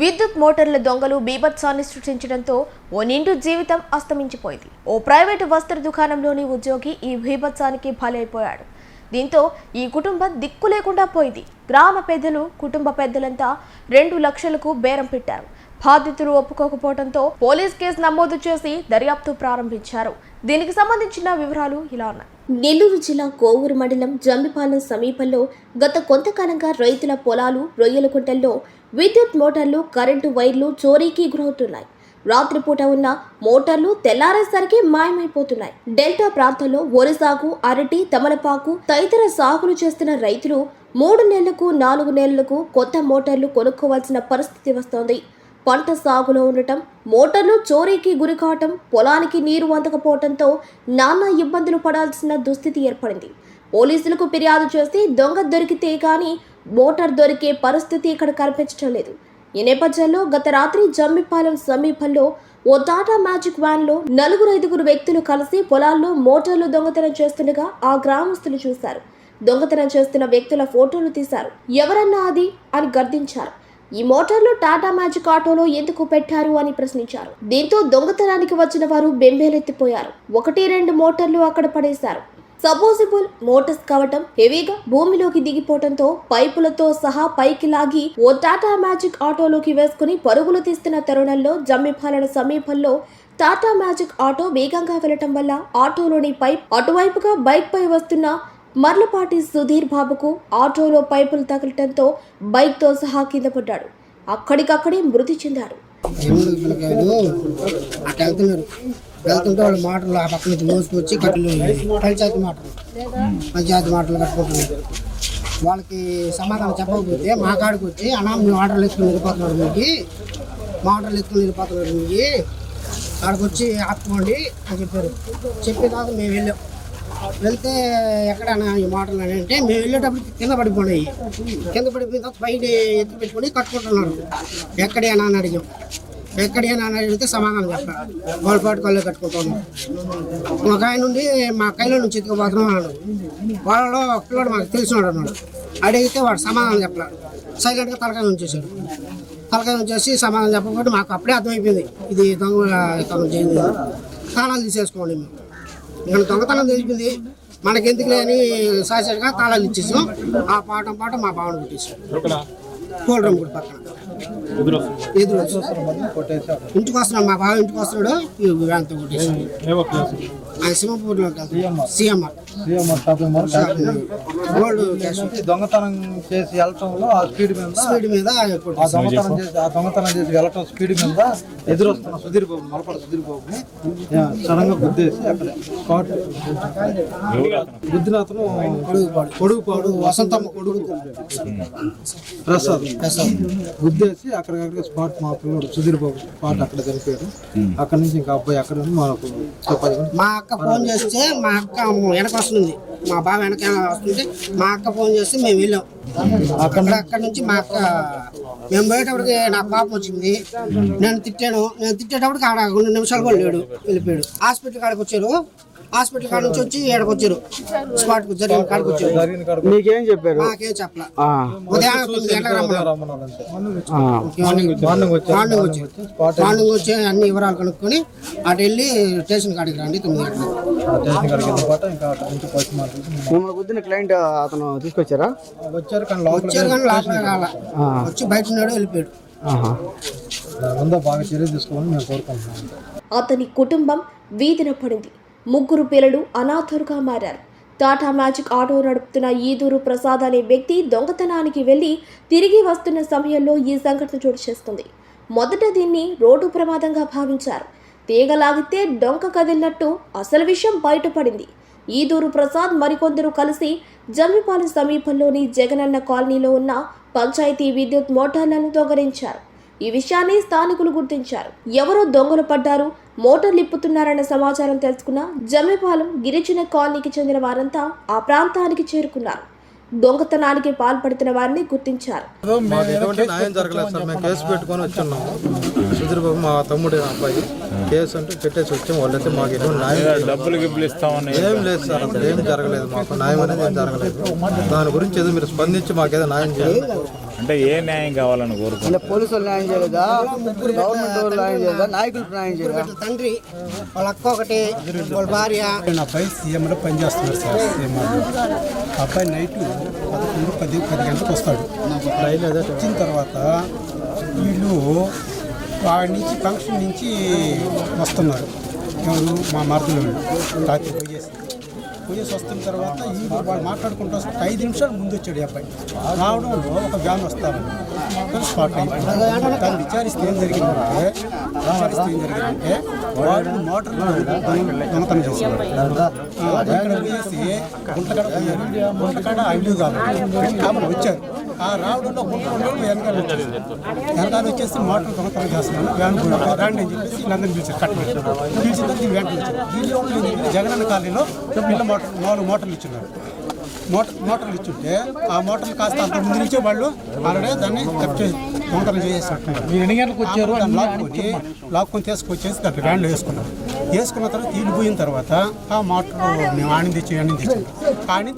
విద్యుత్ మోటార్ల దొంగలు బీభత్సాన్ని సృష్టించడంతో ఓ నిండు జీవితం అస్తమించిపోయింది. ఓ ప్రైవేటు వస్త్ర దుకాణంలోని ఉద్యోగి ఈ బీభత్సానికి బలైపోయాడు. దీంతో ఈ కుటుంబం దిక్కు లేకుండా పోయింది. గ్రామ పెద్దలు, కుటుంబ పెద్దలంతా 2 లక్షలకు బేరం పెట్టారు. బాధితులు ఒప్పుకోకపోవడంతో పోలీస్ కేసు నమోదు చేసి దర్యాప్తు ప్రారంభించారు. దీనికి సంబంధించిన వివరాలు ఇలా ఉన్నాయి. నెల్లూరు జిల్లా కోవూరు మండలం జంబిపాలెం సమీపంలో గత కొంతకాలంగా రైతుల పొలాలు, రొయ్యల కుంటల్లో విద్యుత్ మోటార్లు, కరెంటు వైర్లు చోరీకి గురవుతున్నాయి. రాత్రిపూట ఉన్న మోటార్లు తెల్లారేసరికి మాయమైపోతున్నాయి. డెల్టా ప్రాంతంలో వరి సాగు, అరటి, తమలపాకు తదితర సాగులు చేస్తున్న రైతులు 3 నెలలకు 4 నెలలకు కొత్త మోటార్లు కొనుక్కోవాల్సిన పరిస్థితి వస్తోంది. పంట సాగులో ఉండటం, మోటార్లు చోరీకి గురి కావటం, పొలానికి నీరు అందకపోవడంతో నానా ఇబ్బందులు పడాల్సిన దుస్థితి ఏర్పడింది. పోలీసులకు ఫిర్యాదు చేసి దొంగ దొరికితే కానీ మోటార్ దొరికే పరిస్థితి ఇక్కడ కనిపించడం లేదు. ఈ నేపథ్యంలో గత రాత్రి జంబిపాలెం సమీపంలో ఓ టాటా మ్యాజిక్ వ్యాన్లో 4-5 వ్యక్తులు కలిసి పొలాల్లో మోటార్లు దొంగతనం చేస్తుండగా ఆ గ్రామస్తులు చూశారు. దొంగతనం చేస్తున్న వ్యక్తుల ఫోటోలు తీశారు. ఎవరన్నా అది అని గర్దించారు. ఈ మోటార్లు టాటా మ్యాజిక్ ఆటోలో ఎందుకు పెట్టారు అని ప్రశ్నించారు. దీంతో దొంగతనానికి వచ్చిన వారు బెంబేలెత్తిపోయారు. 1-2 మోటార్లు అక్కడ పడేశారు. సపోజిబుల్ మోటార్స్ కావటం హెవీగా భూమిలోకి దిగిపోవడంతో పైపులతో సహా పైకి లాగి ఓ టాటా మ్యాజిక్ ఆటోలోకి వేసుకుని పరుగులు తీస్తున్న తరుణంలో జంబిపాలెం సమీపంలో టాటా మ్యాజిక్ ఆటో వేగంగా వెళ్లటం వల్ల ఆటోలోని పైప్ అటువైపుగా బైక్ పై వస్తున్న మర్లపాటి సుధీర్ బాబుకు ఆటోలో పైపులు తగలటంతో బైక్ తో సహా కింద పడ్డాడు. అక్కడికక్కడే మృతి చెందాడు. వెళ్తుంటే వాళ్ళు మాటలు ఆ పక్క నుంచి మోసుకొచ్చి కట్టలు పంచాయతీ మాటలు కట్టుకుంటున్నారు. వాళ్ళకి సమాధానం చెప్పకపోతే మా కాడికి వచ్చి అన్నా మేము ఆటోలు ఎత్తుకుని వెళ్ళిపోతున్నాడు, మీకు ఆడికి వచ్చి ఆపుకోండి అని చెప్పారు. చెప్పేదాకా మేము వెళ్ళాం. వెళ్తే ఎక్కడన్నా ఈ మాటలు అని అంటే మేము వెళ్ళేటప్పుడు కింద పడిపోయినాయి. కింద పడిపోయిన తర్వాత పైన ఎత్తు పెట్టుకొని కట్టుకుంటున్నారు. ఎక్కడైనా అని అడిగాం. ఎక్కడైనా అని అడిగితే సమాధానం చెప్పారు. వాళ్ళ పాటు కళ్ళు కట్టుకుంటున్నాం. ఒక ఆయన నుండి మా కైలో నుంచి ఎత్తుకుపోతున్నాం అన్నాడు. వాళ్ళలో పిల్లడు మాకు తెలిసినాడు అన్నాడు. అడిగితే వాడు సమాధానం చెప్పాడు. సైలెంట్గా తలకాయ ఉంచేసాడు. తలకాయ ఉంచేసి సమాధానం చెప్పకపోతే మాకు అప్పుడే అర్థమైపోయింది ఇది దొంగతనం చేయండి, తాళాలు తీసేసుకోండి. మేము దొంగతనం తెలిపింది మనకెందుకులే అని సాసేట్గా తాళాలు ఇచ్చేసాం. ఆ పాట మా బావను కొట్టేసాం. కోల్డ్ రూమ్ కూడా పక్కన ఎదురు ఇంటికి వస్తున్నాడు. మా బావ ఇంటికి వస్తున్నాడు. వ్యాన్తో కొట్టేసాం. ఆయన సింహపూర్లో సిఎంఆర్ దొంగతనం చేసి వెళ్ళటంలో ఆ స్పీడ్ మీద దొంగతనం చేసి వెళ్ళటం స్పీడ్ మీద ఎదురొస్తున్న సుధీర్ బాబు, మలపడ సుధీర్ బాబుని సడన్ గా గుద్దేసి అక్కడ స్పాట్ గుద్దిన అతను పొడుగుపాడు వసంతమ్మ కొడుకు ప్రసాద్ గుద్దేసి అక్కడికక్కడ స్పాట్ మా పిల్లడు సుధీర్ బాబు స్పాట్ అక్కడ చనిపోయారు. అక్కడ నుంచి ఇంకా అబ్బాయి అక్కడ మనకు మా అక్క ఫోన్ చేస్తే మా అక్క వెనక వస్తుంది, మా బావ వెనక వస్తుంటే మా అక్క ఫోన్ చేస్తే మేము వెళ్ళాం. అక్కడ నుంచి మా అక్క మేము పోయేటప్పటికి నాకు పాపం వచ్చింది. నేను తిట్టేటప్పటికి ఆడ 2 నిమిషాలు కూడా లేడు, వెళ్ళిపోయాడు. హాస్పిటల్ కాడికి వచ్చారు. హాస్పిటల్ కాడ నుంచి వచ్చి ఏడకు వచ్చారు. స్పాట్ కు జరిగిన కాడికి వచ్చారు. మీకేం చెప్పారు? నాకేం చెప్పలా. ఉదయం 9 గంటలకు మార్నింగ్ వచ్చి అన్ని వివరాలు కనుక్కొని అటు వెళ్ళి స్టేషన్ కాడికి రండి 9 గంటలకు. క్లయింట్ అతను తీసుకొచ్చారా? వచ్చారు కానీ లోపల కాల వచ్చి బయట ఉన్నాడు, వెళ్ళిపోయాడు. బాగా చర్య తీసుకోవాలని మేము కోరుకుంటున్నాం. అతని కుటుంబం వీధిన పడింది. 3 పిల్లలు అనాథరుగా మారారు. టాటా మ్యాజిక్ ఆటో నడుపుతున్న ఈదూరు ప్రసాద్ అనే వ్యక్తి దొంగతనానికి వెళ్లి తిరిగి వస్తున్న సమయంలో ఈ సంఘటన చోటు చేసుకుంది. మొదట దీన్ని రోడ్డు ప్రమాదంగా భావించారు. తీగలాగితే డొంక కదిలినట్టు అసలు విషయం బయటపడింది. ఈదూరు ప్రసాద్ మరికొందరు కలిసి జంబిపాలెం సమీపంలోని జగనన్న కాలనీలో ఉన్న పంచాయతీ విద్యుత్ మోటార్లను దొంగలించారు. ఈ విషయాన్ని స్థానికులు గుర్తించారు. ఎవరో దొంగలు పడ్డారు, మోటార్లు ఇప్పుతున్నారన్న సమాచారం తెలుసుకున్న జంబిపాలెం గిరిజన కాలనీకి చెందిన వారంతా ఆ ప్రాంతానికి చేరుకున్నారు. దొంగతనానికి పాల్పడుతున్న వారిని గుర్తించారు. న్యాయం జరగలేదు సార్, మేము కేసు పెట్టుకొని వచ్చున్నాము. సుధీర్ బాబు మా తమ్ముడు అబ్బాయి కేసు అంటే పెట్టేసి వచ్చాము. వాళ్ళైతే మాకు ఎటువంటి న్యాయం డబ్బులు ఇస్తామని ఏం లేదు సార్, అసలు ఏం జరగలేదు. మాకు న్యాయం అనేది ఏం జరగలేదు. దాని గురించి ఏదో మీరు స్పందించి మాకేదో న్యాయం చేయాలి. అంటే ఏ న్యాయం కావాలని కోరుకుంటున్నారు? అంటే పోలీసు వాళ్ళు న్యాయం చేయలేదా, గవర్నమెంట్ వాళ్ళు న్యాయం చేయలేదా, నాయకులు న్యాయం చేయలేదా? తండ్రి వాళ్ళ అక్క ఒకటి, వాళ్ళ భార్య. నా అబ్బాయి సీఎంలో పనిచేస్తున్నారు సార్. సీఎం అబ్బాయి నైట్ 11, 10 గంటలకు వస్తాడు. వచ్చిన తర్వాత వీళ్ళు వాడి నుంచి ఫంక్షన్ నుంచి వస్తున్నారు. ఎవరు మా మరదలు రాత్రి పోయేసి వస్తున్న తర్వాత ఈ వాళ్ళు మాట్లాడుకుంటూ వస్తే 5 నిమిషాలు ముందు వచ్చాడు ఈ అబ్బాయి. రావడంలో ఒక వ్యాన్ వస్తారు, స్పాట్ అయిపోయింది. దాన్ని విచారిస్తే ఏం జరిగిందంటే వాళ్ళు మోటార్ దొంగతనం చేసేవారు. ఇక్కడ పోయేసి గుంటకాడ పోయారు. గుంటకాడ ఐదు కాబట్టి వచ్చారు. ఆ రావడంలో గుంటలో వెనకాల వచ్చేసి మోటార్ దొంగతనం చేస్తున్నాను, వ్యాన్ రాండి అని చెప్పేసి వీళ్ళందరినీ పిలిచారు. కట్టబెట్టారు. పిలిచిన తర్వాత వ్యాన్ పిలిచారు. దీనిలో జగనన్న కాలనీలో పిల్ల మోటార్లు ఇచ్చున్నారు. మోటార్లు ఇచ్చుంటే ఆ మోటార్లు కాస్త అంత ముందు నుంచే వాళ్ళు ఆల్రెడీ దాన్ని దొంగతనం చేసేస్తున్నారు. లాక్కొని తీసుకొచ్చేసి దాంట్లో వ్యాన్లో వేసుకున్న తర్వాత తీడిపోయిన తర్వాత ఆ మోటార్ మేము ఆని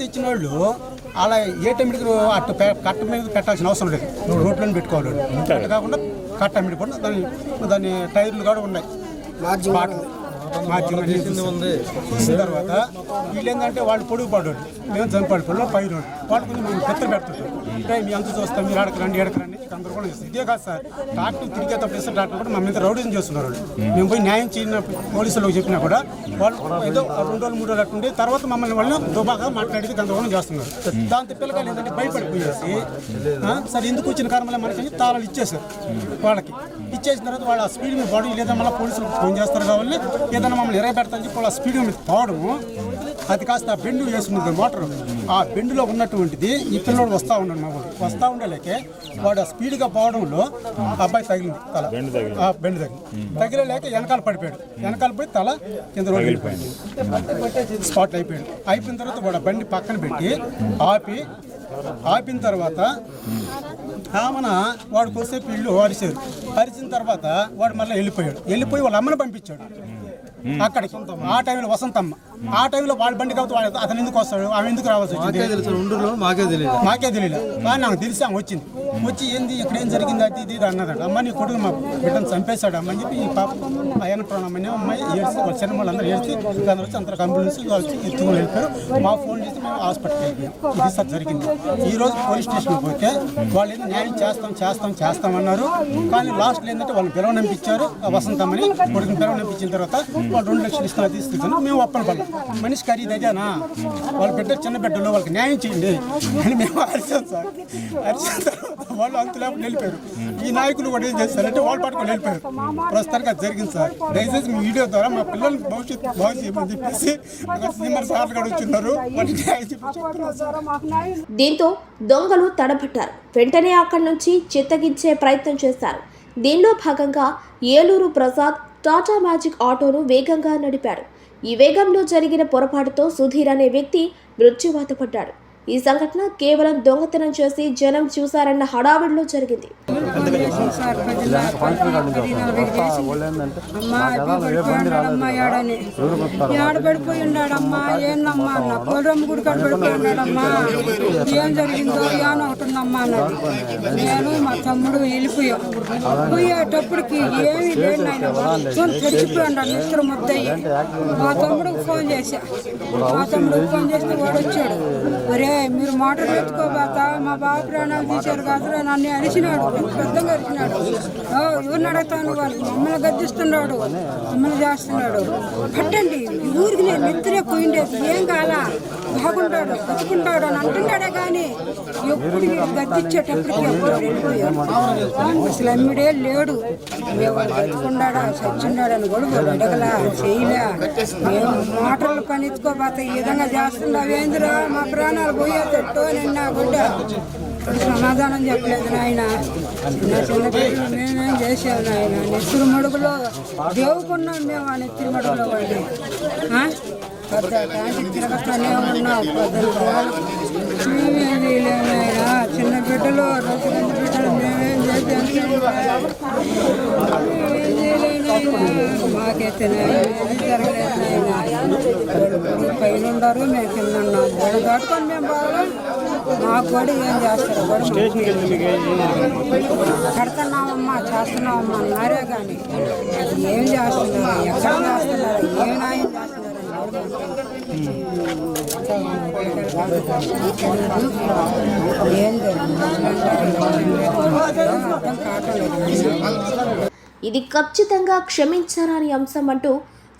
తెచ్చిన వాళ్ళు అలా ఏ టైంకి అటు కట్ట మీద పెట్టాల్సిన అవసరం లేదు. రోడ్లను పెట్టుకోవాలి. అట్లా కాకుండా కట్ట మీద కూడా దాని టైర్లు కూడా ఉన్నాయి. చూసిన తర్వాత వీళ్ళు ఏంటంటే వాళ్ళు పొడుగు పడ్డాడు, మేము చనిపడి పైరు వాళ్ళు కొంచెం మేము పెత్తలు పెడుతుంటారు. అంటే మీ అంత చూస్తాం, మీరు ఎడకరండి అందరూ కూడా చేస్తారు. ఇదే కాదు సార్, డాక్టర్ తిరిగేటప్పుడు ఇస్తారు. డాక్టర్ కూడా మా మీద రౌడీని చేస్తున్నారు. మేము పోయి న్యాయం చేయని పోలీసులకు చెప్పినా కూడా వాళ్ళు ఏదో 2 రోజులు 3 రోజులు అట్టుండి తర్వాత మమ్మల్ని వాళ్ళు దుబాగా మాట్లాడితే గందరగోళం చేస్తున్నారు. దాంతో పిల్లకాయలు ఏంటంటే భయపడిపోయేసి సరే ఎందుకు వచ్చిన కారణంలో మనకి తాళాలు ఇచ్చేసారు. వాళ్ళకి ఇచ్చేసిన తర్వాత వాళ్ళు ఆ స్పీడ్ మీద పోవడం, లేదా మళ్ళీ పోలీసులకు ఫోన్ చేస్తారు కాబట్టి ఏదైనా మమ్మల్ని ఎరగబెడతాని చెప్పి వాళ్ళ స్పీడ్ మీద పోవడము, అది కాస్త ఆ బెండు వేసుకున్నది మోటార్. ఆ బెండులో ఉన్నటువంటిది ఈ పిల్లడు వస్తూ ఉన్నాడు. మా వాడు వస్తూ ఉండలేకే వాడు ఆ స్పీడ్గా పోవడంలో అబ్బాయి తగిలింది తల, ఆ బెండు తగిలేక వెనకాల పడిపోయాడు. వెనకాల పోయి తల కింద రోడ్డు వెళ్ళిపోయింది. స్పాట్ అయిపోయిన తర్వాత వాడు ఆ బండి పక్కన పెట్టి ఆపిన తర్వాత ఆమెన వాడు కొద్దిసేపు ఇల్లు అరిచిన తర్వాత వాడు మళ్ళీ వెళ్ళిపోయి వాళ్ళ అమ్మని పంపించాడు అక్కడికి. ఆ టైంలో వసంతమ్మ, ఆ టైంలో వాళ్ళ బండి కాబట్టి అతను ఎందుకు వస్తాడు, ఆమె ఎందుకు రావాల్సి వచ్చింది మాకే తెలియదు. కానీ నాకు తెలిసి ఆమె వచ్చి ఏంది ఇక్కడ ఏం జరిగింది అది ఇది అన్నదంట. అమ్మ నీ కొడుకు మా బిడ్డను చంపేశాడు అమ్మ అని చెప్పి ఈ పాప ఆయన ప్రాణమని అమ్మాయి ఏడ్చి వాళ్ళ చిన్న వాళ్ళందరూ ఏడ్చి దాని వచ్చి అంత అంబులెన్స్ వచ్చి ఎత్తుకుని వెళ్ళిపోయారు. మా ఫోన్ చేసి మేము హాస్పిటల్కి వెళ్ళిపోయాం. ఇది సార్ జరిగింది. ఈరోజు పోలీస్ స్టేషన్కి పోతే వాళ్ళు ఏదో న్యాయం చేస్తామన్నారు. కానీ లాస్ట్లో ఏంటంటే వాళ్ళు పిలవనంపించారు. వసంతమ్మని కొడుకుని పిలవనంపించిన తర్వాత వాళ్ళు 2 లక్షలు ఇస్తున్నా తీసుకుంటాను. మేము ఒప్పన పడ్డాం. మనిషి ఖరీదు అదేనా, వాళ్ళ బిడ్డ చిన్న బిడ్డలో వాళ్ళకి న్యాయం చేయండి అని మేము అరిచాం సార్. అరిచిన తర్వాత వాళ్ళు అంతలేపు వెళ్ళిపోయారు. ఈ నాయకులు కూడా ఏం చేస్తారంటే వాళ్ళు పట్టుకొని వెళ్ళిపోయారు. ప్రస్తుతానికి అది జరిగింది సార్. దయచేసి మీ వీడియో ద్వారా మా పిల్లల భవిష్యత్తు బాగు చేయమని చెప్పేసి సీనియర్ సార్లు కూడా వచ్చిన్నారు. వాళ్ళకి న్యాయం చెప్పి దీంతో దొంగలు తడబట్టారు. వెంటనే అక్కడి నుంచి చిత్తగించే ప్రయత్నం చేశారు. దీనిలో భాగంగా ఏలూరు ప్రసాద్ టాటా మ్యాజిక్ ఆటోను వేగంగా నడిపాడు. ఈ వేగంలో జరిగిన పొరపాటుతో సుధీర్ అనే వ్యక్తి మృత్యువాత పడ్డాడు. ఈ సంఘటన కేవలం దొంగతనం చేసి జనం చూశారన్న హడావిడిలో జరిగింది. పడిపోయి ఉన్నాడమ్మా, ఏందమ్మా అన్న పొలం గుడి కాడ పడిపోయి ఉన్నాడమ్మా, ఏం జరిగిందో ఏమో ఒకటి ఉందమ్మా అన్నది. నేను మా తమ్ముడు వెళ్ళిపోయాం. పోయేటప్పటికి ఏమి లేదు ఆయన చచ్చిపోయి ఉన్నాడు. నిద్ర ముద్దయ్యి మా తమ్ముడికి ఫోన్ చేస్తే వాడు వచ్చాడు. ఒరే మీరు మోటార్ ఎత్తుకోబాక మా బాబు ప్రాణాలు తీశారు కాదు నన్ను అరిచినాడు, పెద్దగా అరిచినాడు. ఎవరిని అడుగుతాను, వాళ్ళకి మమ్మల్ని గద్దిస్తున్నాడు, మమ్మల్ని చేస్తున్నాడు. పట్టండి ఊరికి నేను నిద్రే పోయిండేది, ఏం కాలా బాగుంటాడు బతుకుంటాడు అని అంటున్నాడే కానీ ఎప్పుడు గద్దిచ్చేటప్పటికి ఎప్పుడు వెళ్ళిపోయాడు. అసలు అమ్మిడే లేడు. మేము బతుకున్నాడా చచ్చున్నాడని కూడా అడగలా చేయలే. మేము మోటార్లు పని ఎత్తుకోబాక ఈ విధంగా చేస్తున్నావేందిరా మా ప్రాణాలు పోయేటట్టు నిన్నా కూడా సమాధానం చెప్పలేదు నాయన. చిన్న పిల్లలు మేమేం చేసాము నాయన. నెత్తురు మడుగులో దేవుకున్నాం మేము. ఆ నెత్తురు మడుగులో వాళ్ళు పెద్ద దాంట్లో తిరగతానే ఉన్నాం. మేమేం చేయలేము నాయన. చిన్న బిడ్డలు 2 బిడ్డలు మేమేం చేసాము మాకైతే జరగలేదు నాయన. పైన ఉండరు మేము కింద ఉన్నాం. వాళ్ళు దాటుకొని మేము బాగా మాకు కూడా ఏం చేస్తారు కడుతున్నామమ్మా చేస్తున్నామమ్మా అన్నారే కానీ అది ఏం చేస్తున్నారు ఎక్కడ చేస్తున్నారు ఏ న్యాయం చేస్తున్నారు ఏం అర్థం కావట్లేదు. ఇది ఖచ్చితంగా క్షమించరాని అంశం అంటూ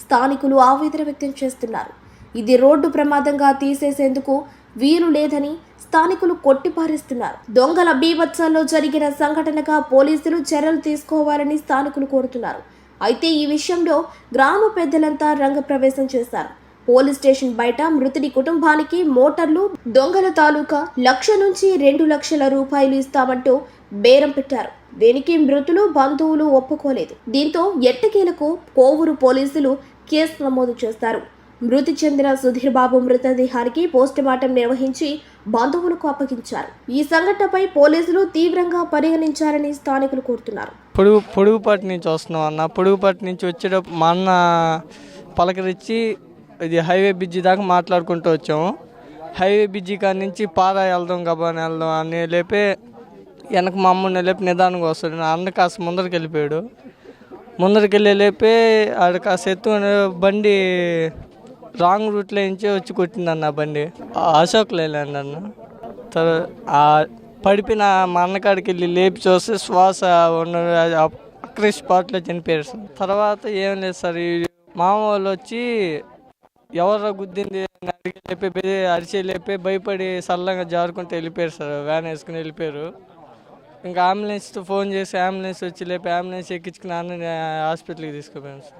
స్థానికులు ఆవేదన వ్యక్తం చేస్తున్నారు. ఇది రోడ్డు ప్రమాదంగా తీసేసేందుకు వీలు లేదని స్థానికులు కొట్టిపారేస్తున్నారు. దొంగల బీభత్సంలో జరిగిన సంఘటనగా పోలీసులు చర్యలు తీసుకోవాలని స్థానికులు కోరుతున్నారు. అయితే ఈ విషయంలో గ్రామ పెద్దలంతా రంగప్రవేశం చేశారు. పోలీస్ స్టేషన్ బయట మృతుడి కుటుంబానికి మోటార్లు దొంగల తాలూకా 1,00,000 నుంచి 2 లక్షల రూపాయలు ఇస్తామంటూ బేరం పెట్టారు. దీనికి మృతులు బంధువులు ఒప్పుకోలేదు. దీంతో ఎట్టకేలకు కోవూరు పోలీసులు కేసు నమోదు చేశారు. మృతి చెందిన సుధీర్ బాబు మృతదేహానికి పోస్టుమార్టం నిర్వహించి బంధువులకు అప్పగించారు. ఈ సంఘటనపై పోలీసులు తీవ్రంగా పరిగణించాలని స్థానికులు కోరుతున్నారు. పొడుగుపాటి నుంచి వస్తున్నాం అన్న. పొడుగుపాటి నుంచి వచ్చేటప్పుడు మా అన్న పలకరించి ఇది హైవే బ్రిడ్జి దాకా మాట్లాడుకుంటూ వచ్చాము. హైవే బ్రిడ్జి కాడి నుంచి పారా వెళ్దాం గబాని వెళ్దాం అని లేపే వెనక మా అమ్మని లేపి నిదానంగా వస్తాడు. నా అన్న కాస్త ముందరికి వెళ్ళిపోయాడు. ముందరికి వెళ్ళి లేపే ఆడ కాస్త ఎత్తు బండి రాంగ్ రూట్లో నుంచి వచ్చి కొట్టిందన్న బండి. అశోక్ లేలాండ్ అన్న. పడిపోయిన మా అన్నకాడికి వెళ్ళి లేపి చూస్తే శ్వాస అక్కడే స్పాట్లో చనిపోయారు సార్. తర్వాత ఏం లేదు సార్, మామ వాళ్ళు వచ్చి ఎవరు గుద్దింది అని అడిగి లేపి అరిచి లేపి భయపడి సల్లంగా జారుకుంటూ వెళ్ళిపోయారు సార్. వ్యాన్ వేసుకుని వెళ్ళిపోయారు. ఇంకా అంబులెన్స్తో ఫోన్ చేసి అంబులెన్స్ వచ్చి లేపి అంబులెన్స్ ఎక్కించుకుని అన్న హాస్పిటల్కి తీసుకుపోయాను సార్.